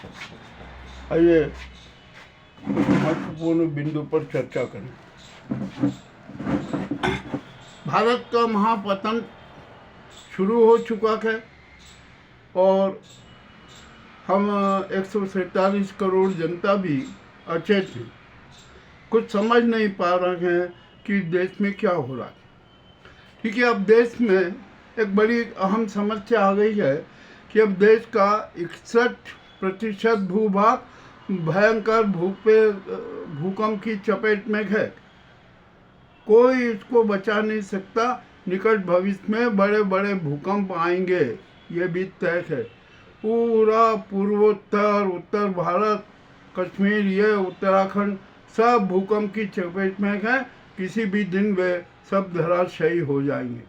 आइए महत्वपूर्ण बिंदु पर चर्चा करें। भारत का महापतन शुरू हो चुका है और हम 147 करोड़ जनता भी अचेत हैं, कुछ समझ नहीं पा रहे हैं कि देश में क्या हो रहा है। क्योंकि अब देश में एक बड़ी अहम समस्या आ गई है कि अब देश का 61% भूभाग भयंकर भूकंप की चपेट में है। कोई इसको बचा नहीं सकता। निकट भविष्य में बड़े बड़े भूकंप आएंगे, ये भी तय है। पूरा पूर्वोत्तर, उत्तर भारत, कश्मीर, ये उत्तराखंड सब भूकंप की चपेट में है। किसी भी दिन वे सब धराशायी हो जाएंगे।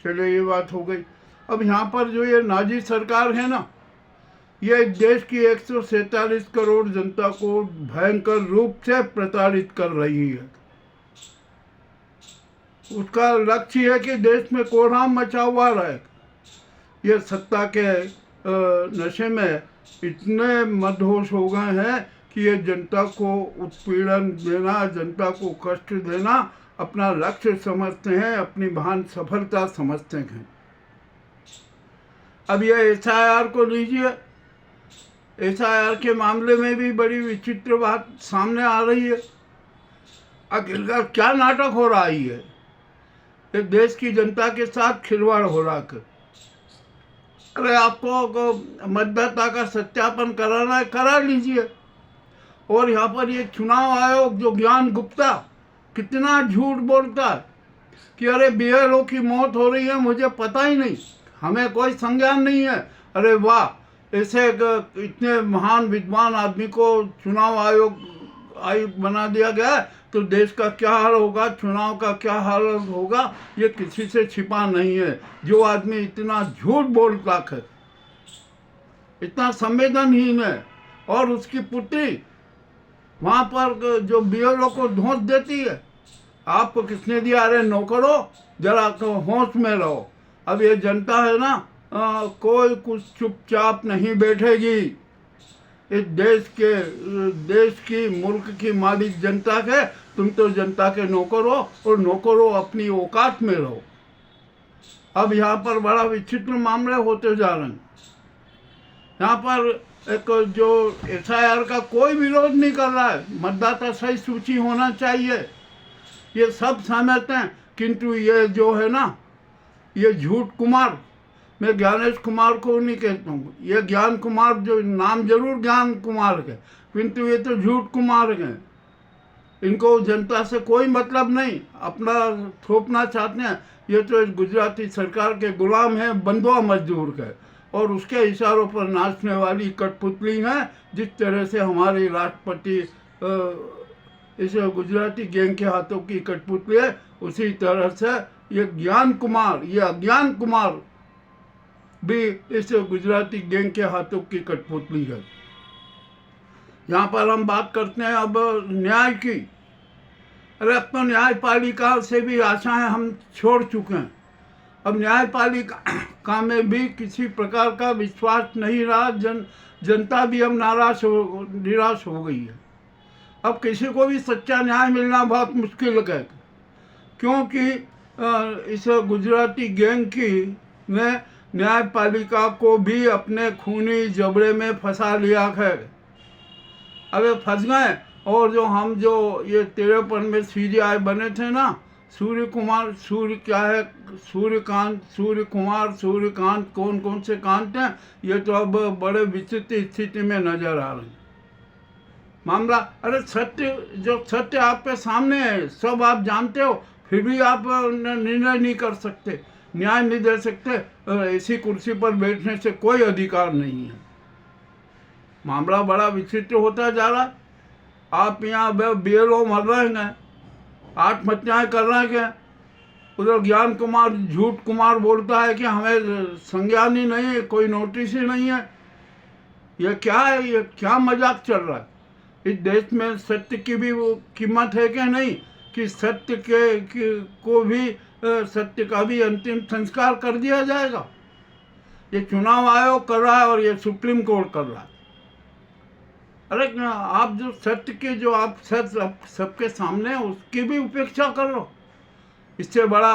चलिए, ये बात हो गई। अब यहाँ पर जो ये नाजी सरकार है ना, ये देश की 147 करोड़ जनता को भयंकर रूप से प्रताड़ित कर रही है। उसका लक्ष्य है कि देश में कोहराम मचा हुआ रहे। ये सत्ता के नशे में इतने मदहोश हो गए हैं कि ये जनता को उत्पीड़न देना, जनता को कष्ट देना अपना लक्ष्य समझते हैं, अपनी महान सफलता समझते हैं। अब ये SIR को लीजिए। SIR के मामले में भी बड़ी विचित्र बात सामने आ रही है। आखिरकार क्या नाटक हो रहा है? ये देश की जनता के साथ खिलवाड़ हो रहा है। अरे आपको मतदाता का सत्यापन कराना है, करा लीजिए। और यहाँ पर ये चुनाव आयोग जो ज्ञान गुप्ता कितना झूठ बोलता है कि अरे BLO की मौत हो रही है, मुझे पता ही नहीं, हमें कोई संज्ञान नहीं है। अरे वाह, ऐसे इतने महान विद्वान आदमी को चुनाव आयुक्त बना दिया गया, तो देश का क्या हाल होगा, चुनाव का क्या हाल होगा, ये किसी से छिपा नहीं है। जो आदमी इतना झूठ बोलता है, इतना संवेदनहीन है, और उसकी पुत्री वहाँ पर जो BLO को धौंस देती है, आपको किसने दिया? अरे नौकरो, जरा तो होश में रहो। अब ये जनता है ना, कोई कुछ चुपचाप नहीं बैठेगी। इस देश की मुल्क की मालिक जनता है। तुम तो जनता के नौकर हो, और नौकर हो अपनी औकात में रहो। अब यहाँ पर बड़ा विचित्र मामले होते जा रहे हैं। यहाँ पर एक जो SIR का कोई विरोध नहीं कर रहा है, मतदाता सही सूची होना चाहिए, ये सब सहमत हैं। किंतु ये जो है ना, ये झूठ कुमार, मैं ज्ञानेश कुमार को नहीं कहता हूँ, ये ज्ञान कुमार, जो नाम जरूर ज्ञान कुमार है, किंतु ये तो झूठ कुमार हैं। इनको जनता से कोई मतलब नहीं, अपना थोपना चाहते हैं। ये तो गुजराती सरकार के गुलाम हैं, बंधुआ मजदूर है, और उसके इशारों पर नाचने वाली कठपुतली हैं। जिस तरह से हमारे राष्ट्रपति इस गुजराती गैंग के हाथों की कठपुतली है, उसी तरह से ये ज्ञान कुमार, ये अज्ञान कुमार भी इस गुजराती गैंग के हाथों की कठपुतली है। यहाँ पर हम बात करते हैं अब न्याय की। अरे अब तो न्यायपालिका से भी आशाएं हम छोड़ चुके हैं। अब न्यायपालिका में भी किसी प्रकार का विश्वास नहीं रहा। जनता भी अब निराश हो गई है। अब किसी को भी सच्चा न्याय मिलना बहुत मुश्किल है, क्योंकि इस गुजराती गैंग ने न्यायपालिका को भी अपने खूनी जबड़े में फंसा लिया है। अब फंस गए। और जो ये 53 में CJI बने थे ना, सूर्यकांत, कौन से कांत हैं, ये तो अब बड़े विचित्र स्थिति में नजर आ रहे हैं। मामला, अरे सत्य आपके सामने है, सब आप जानते हो, फिर भी आप निर्णय नहीं कर सकते, न्याय नहीं दे सकते। ऐसी कुर्सी पर बैठने से कोई अधिकार नहीं है। मामला बड़ा विचित्र होता जा रहा है। आप यहाँ BLO मर रहे हैं, आत्महत्याएं कर रहे हैं। उधर ज्ञान कुमार झूठ कुमार बोलता है कि हमें संज्ञान ही नहीं है, कोई नोटिस ही नहीं है। ये क्या है? ये क्या मजाक चल रहा है? इस देश में सत्य की भी वो कीमत है कि नहीं, कि सत्य का भी अंतिम संस्कार कर दिया जाएगा? ये चुनाव आयोग कर रहा है और ये सुप्रीम कोर्ट कर रहा है। अरे आप जो सत्य के जो आप सत्य सबके सामने हैं उसकी भी उपेक्षा कर लो। इससे बड़ा